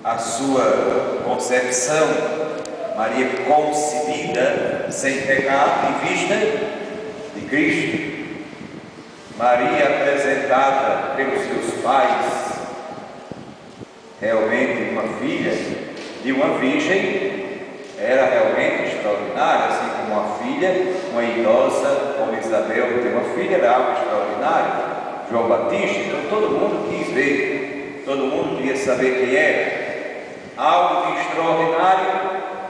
a sua concepção, Maria concebida sem pecado e vista de Cristo, Maria apresentada pelos seus pais, realmente uma filha de uma virgem, era realmente extraordinária, assim como uma filha, uma idosa como Isabel tem uma filha, era algo extraordinário. João Batista, então todo mundo quis ver, todo mundo queria saber quem era. Algo de extraordinário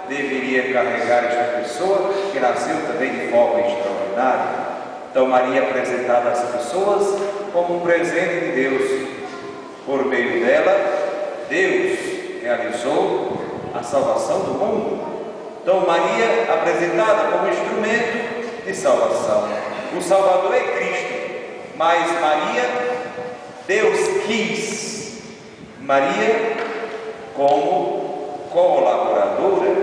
deveria carregar esta pessoa, que nasceu também de forma extraordinária. Então Maria é apresentada às pessoas como um presente de Deus. Por meio dela, Deus realizou a salvação do mundo. Então Maria apresentada como instrumento de salvação. O Salvador é Cristo, mas Maria, Deus quis Maria como colaboradora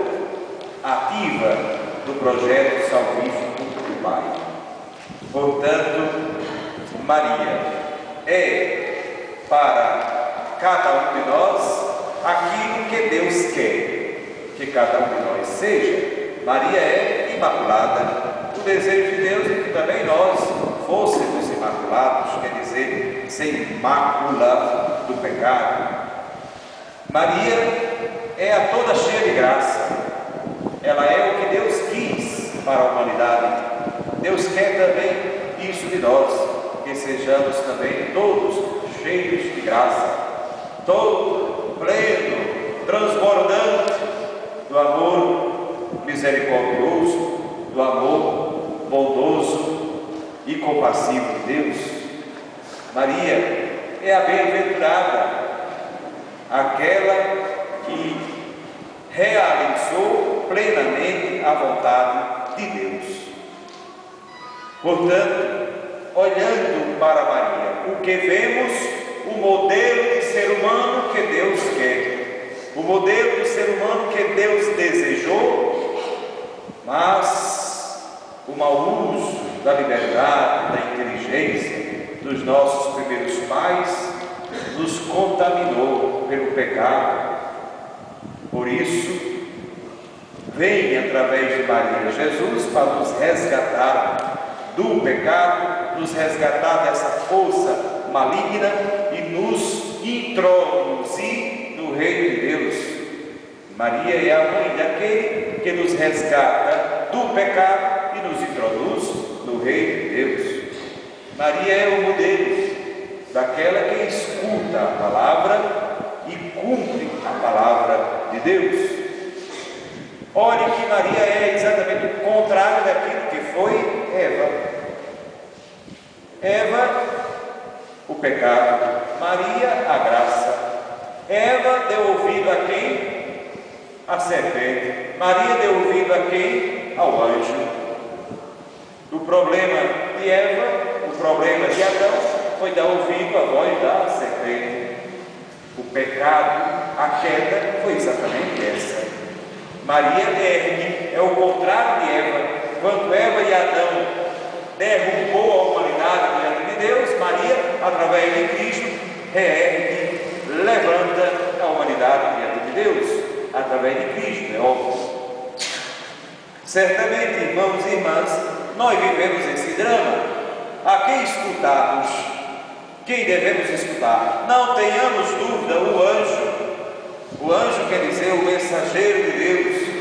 ativa do projeto salvífico do Pai. Portanto, Maria é para cada um de nós aquilo que Deus quer que cada um de nós seja. Maria é imaculada. O desejo de Deus é que também nós fôssemos imaculados, quer dizer, sem mácula do pecado. Maria é a toda cheia de graça. Ela é o que Deus quis para a humanidade. Deus quer também isso de nós, que sejamos também todos cheios de graça, todo pleno, transbordante do amor misericordioso, do amor bondoso e compassivo de Deus. Maria é a bem-aventurada, aquela que realizou plenamente a vontade de Deus. Portanto, olhando para Maria, o que vemos? O modelo de ser humano que Deus quer, o modelo de ser humano que Deus desejou, mas o mau uso da liberdade, da inteligência dos nossos primeiros pais nos contaminou pelo pecado. Por isso, vem através de Maria Jesus para nos resgatar do pecado, nos resgatar dessa força maligna e nos introduzir no reino de Deus. Maria é a mãe daquele que nos resgata do pecado e nos introduz no reino de Deus. Maria é o modelo daquela que escuta a palavra e cumpre a palavra de Deus. Olhe que Maria é exatamente o contrário daquilo que foi Eva. Eva, o pecado. Maria, a graça. Eva deu ouvido a quem? A serpente. Maria deu ouvido a quem? Ao anjo. O problema de Eva, o problema de Adão, foi dar ouvido à voz da serpente. O pecado, a queda, foi exatamente essa. Maria ergue, é o contrário de Eva. Quando Eva e Adão derrubou a humanidade diante de Deus, Maria, através de Cristo, reergue, levanta a humanidade diante de Deus, através de Cristo, é óbvio. Certamente, irmãos e irmãs, nós vivemos esse drama. A quem escutarmos? Quem devemos escutar? Não tenhamos dúvida, o anjo. O anjo quer dizer o mensageiro de Deus.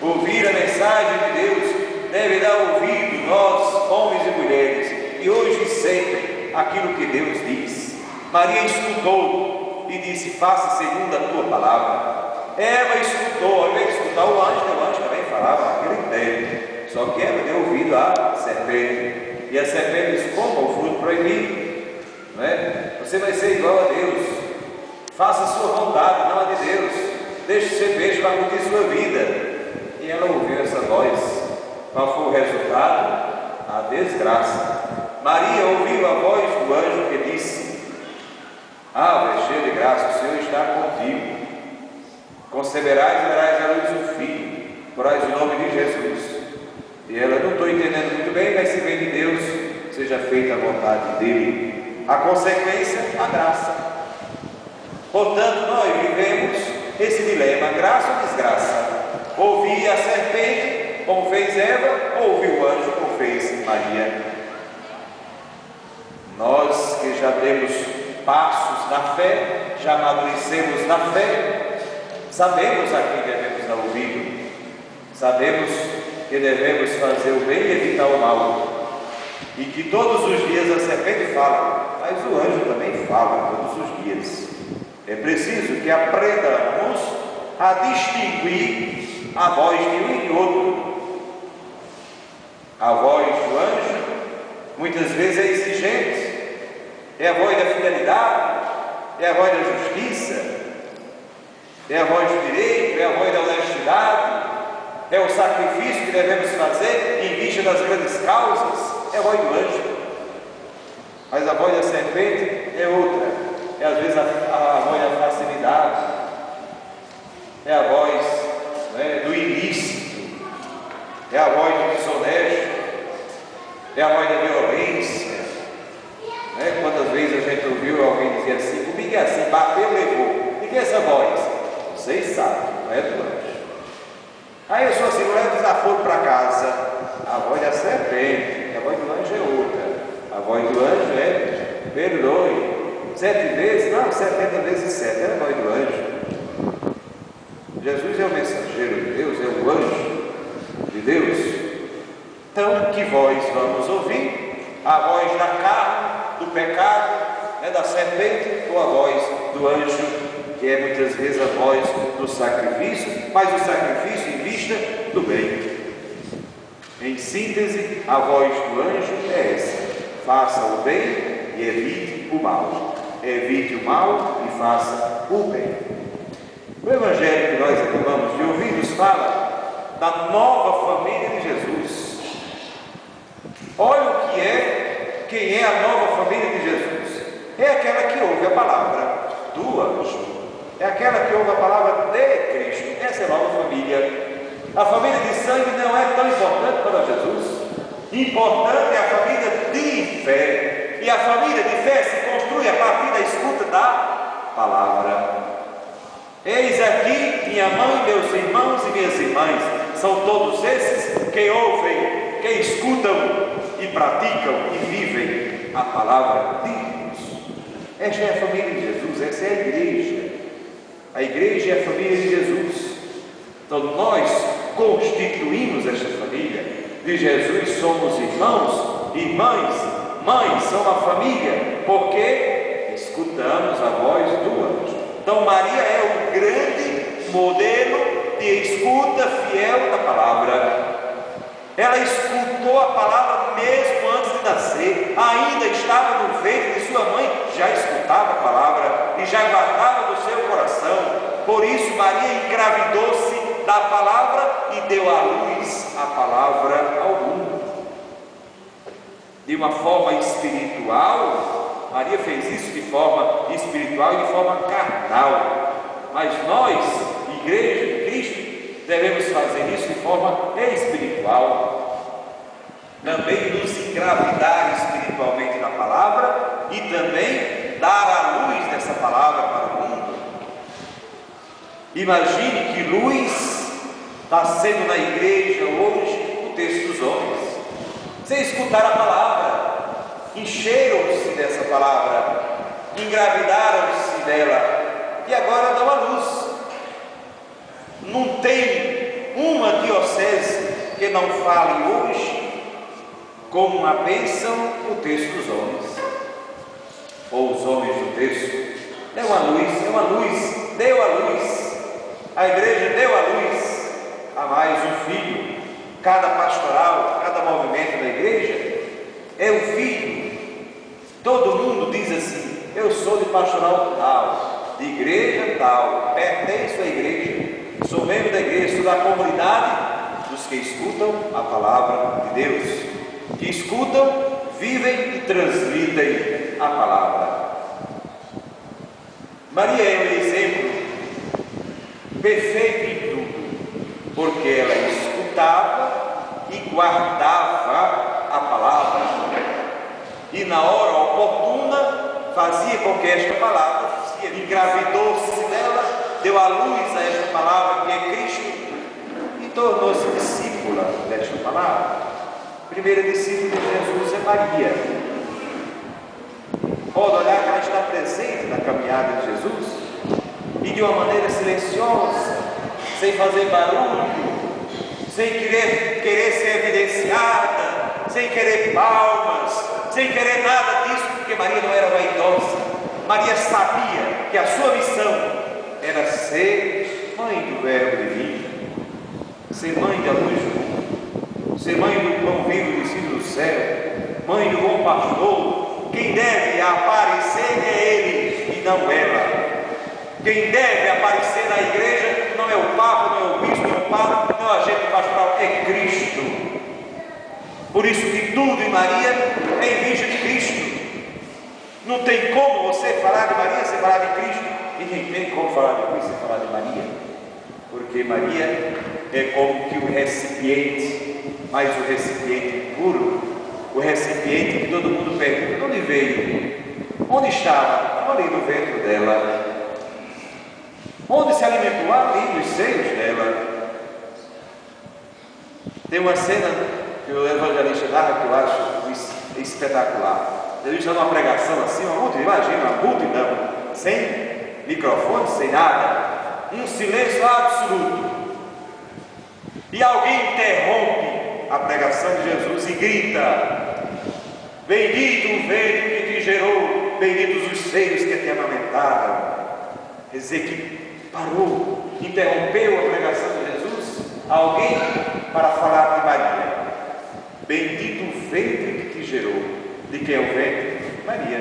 Ouvir a mensagem de Deus deve dar ouvido, nós, homens e mulheres, e hoje e sempre, aquilo que Deus diz. Maria escutou e disse: faça segundo a tua palavra. Eva escutou, ao invés de escutar o anjo também falava naquele tempo. Só que Eva deu ouvido à serpente. E a serpente disse: coma o fruto proibido. Não é? Você vai ser igual a Deus. Faça a sua vontade, não a de Deus. Deixe ser beijo para curtir sua vida. E ela ouviu essa voz. Qual foi o resultado? A desgraça. Maria ouviu a voz do anjo que disse: Ave, cheia de graça, o Senhor está contigo. Conceberás e darás à luz um filho, porás o nome de Jesus. E ela: não estou entendendo muito bem, mas se vem de Deus, seja feita a vontade dele. A consequência, a graça. Portanto, nós vivemos esse dilema, graça ou desgraça. Ouvir a serpente, como fez Eva, ou ouvir o anjo, como fez Maria. Nós que já demos passos na fé, já amadurecemos na fé, sabemos a quem devemos dar ouvido, sabemos que devemos fazer o bem e evitar o mal, e que todos os dias a serpente fala, mas o anjo também fala todos os dias. É preciso que aprendamos a distinguir a voz de um e de outro. A voz do anjo muitas vezes é exigente, é a voz da fidelidade, é a voz da justiça, é a voz do direito, é a voz da honestidade, é o sacrifício que devemos fazer em vista das grandes causas, é a voz do anjo. Mas a voz da serpente é outra, é às vezes a voz da facilidade, é a voz, né, do ilícito, é a voz do desonesto, é a voz da violência. Quantas vezes a gente ouviu alguém dizer assim, comigo é assim, bateu, levou. E que é essa voz? Vocês sabem, não é do anjo. Aí eu sou assim, não leva desaforo para casa. A voz da serpente, a voz do anjo é outra. A voz do anjo é, perdoe, 7 vezes, não, 70 vezes 7, é a voz do anjo. Jesus é o mensageiro de Deus, é o anjo de Deus. Então, que voz vamos ouvir? A voz da carne, do pecado, da serpente, ou a voz do anjo, que é muitas vezes a voz do sacrifício, mas o sacrifício em vista do bem. Em síntese, a voz do anjo é essa: faça o bem e evite o mal. Evite o mal e faça o bem. O evangelho que nós acabamos de ouvir nos fala da nova família de Jesus. Olha o que é, quem é a nova família de Jesus. É aquela que ouve a palavra do anjo, é aquela que ouve a palavra de Cristo. Essa é a nova família. A família de sangue não é tão importante para Jesus. Importante é a família de fé, e a família de fé se construi a partir da escuta da palavra. Eis aqui minha mãe, meus irmãos e minhas irmãs, são todos esses que ouvem, que escutam e praticam e vivem a palavra de Deus. Esta é a família de Jesus, essa é a igreja. A igreja é a família de Jesus. Então nós constituímos esta família de Jesus, somos irmãos, irmãs, mães, são uma família, porque escutamos a voz do anjo. Então Maria é o grande modelo de escuta fiel da palavra. Ela escutou a palavra mesmo antes de nascer, ainda estava no ventre de sua mãe, já escutava a palavra e já guardava no seu coração. Por isso Maria engravidou-se da palavra e deu à luz a palavra ao mundo. De uma forma espiritual, Maria fez isso de forma espiritual e de forma carnal. Mas nós, igreja de Cristo, devemos fazer isso de forma espiritual. Também nos engravidar espiritualmente na palavra e também dar a luz dessa palavra para o mundo. Imagine que luz está sendo na igreja hoje o texto dos homens. Você escutar a palavra, encheram-se dessa palavra, engravidaram-se dela e agora dão a luz. Não tem uma diocese que não fale hoje como uma bênção o texto dos homens, ou os homens do texto. É uma luz, deu a luz. A igreja deu a luz a mais um filho. Cada pastoral, cada movimento da igreja é um filho. Todo mundo diz assim: eu sou de pastoral tal, de igreja tal, pertenço à igreja, sou membro da igreja, sou da comunidade dos que escutam a palavra de Deus, que escutam, vivem e transmitem a palavra. Maria é um exemplo perfeito em tudo, porque ela escutava e guardava a palavra, e na hora oportuna fazia com que esta palavra se engravidou-se dela, deu à luz a esta palavra que é Cristo e tornou-se discípula desta palavra. A primeira discípula de Jesus é Maria. Pode olhar que ela está presente na caminhada de Jesus e de uma maneira silenciosa, sem fazer barulho, sem querer ser evidenciada, sem querer palmas, sem querer nada disso, porque Maria não era vaidosa. Maria sabia que a sua missão era ser mãe do Verbo divino, ser mãe da luz do mundo, ser mãe do pão vivo descido do céu, mãe do bom pastor. Quem deve aparecer é ele e não ela. Quem deve aparecer na igreja não é o Papa, não é o Bispo, não é o Padre, não é o agente pastoral, é Cristo. Por isso que tudo em Maria é em vista de Cristo. Não tem como você falar de Maria sem falar de Cristo, e nem tem como falar de Cristo sem falar de Maria, porque Maria é como que o recipiente, mas o recipiente puro, o recipiente que todo mundo pergunta: de onde veio? Onde estava? Estava ali no ventre dela. Onde se alimentou? Ali nos seios dela. Tem uma cena que o evangelista narra que eu acho espetacular. Jesus está numa pregação assim, imagina uma multidão, sem microfone, sem nada, um silêncio absoluto. E alguém interrompe a pregação de Jesus e grita: bendito o ventre que te gerou, benditos os seios que te amamentaram. Quer dizer que parou, interrompeu a pregação de Jesus, alguém para falar de Maria. Bendito o ventre que te gerou. De quem é o ventre? Maria.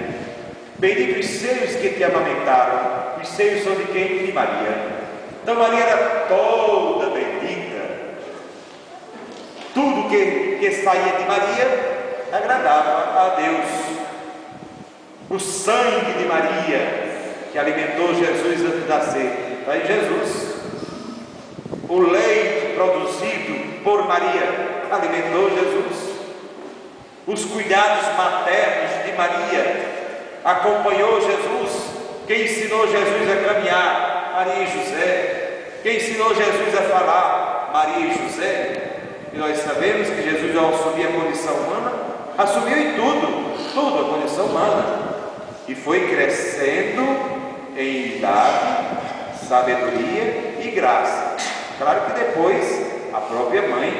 Bendito os seios que te amamentaram. Os seios são de quem? De Maria. Então Maria era toda bendita. Tudo que saía de Maria agradava a Deus. O sangue de Maria que alimentou Jesus antes de nascer, está em Jesus. O leite produzido por Maria alimentou Jesus. Os cuidados maternos de Maria acompanhou Jesus. Quem ensinou Jesus a caminhar? Maria e José. Quem ensinou Jesus a falar? Maria e José. E nós sabemos que Jesus, ao assumir a condição humana, assumiu em tudo a condição humana, e foi crescendo em idade, sabedoria e graça. Claro que depois a própria mãe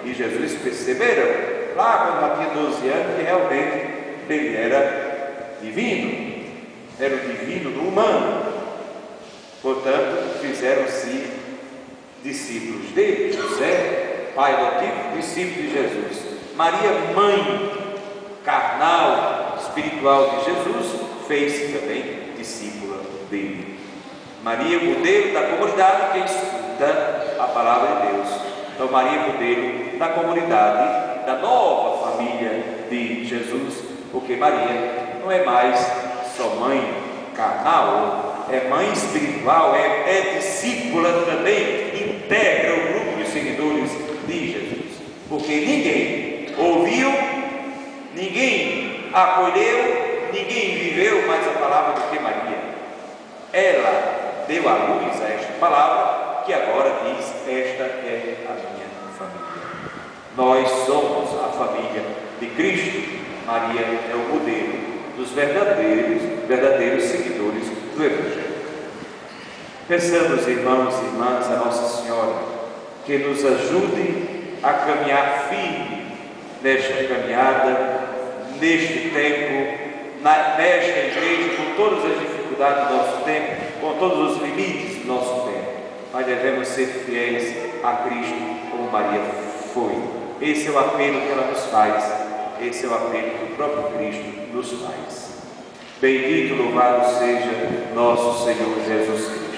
e Jesus perceberam, lá quando ela tinha 12 anos, que realmente ele era divino, era o divino no humano. Portanto, fizeram-se discípulos dele. José, pai adotivo, discípulo de Jesus. Maria, mãe carnal, espiritual de Jesus, fez-se também discípula dele. Maria, modelo da comunidade que escuta a palavra de Deus. Então Maria, modelo da comunidade, da nova família de Jesus, porque Maria não é mais só mãe carnal, é mãe espiritual, é discípula também, integra o grupo de seguidores de Jesus, porque ninguém ouviu, ninguém acolheu, ninguém viveu mais a palavra do que Maria. Ela deu à luz a esta palavra, que agora diz: esta é a minha família. Nós somos a família de Cristo. Maria é o modelo dos verdadeiros seguidores do Evangelho. Peçamos, irmãos e irmãs, a Nossa Senhora que nos ajude a caminhar firme nesta caminhada, neste tempo, nesta igreja, com todas as dificuldades do nosso tempo, com todos os limites do nosso tempo, mas devemos ser fiéis a Cristo como Maria foi. Esse é o apelo que ela nos faz, esse é o apelo que o próprio Cristo nos faz. Bendito, louvado seja nosso Senhor Jesus Cristo.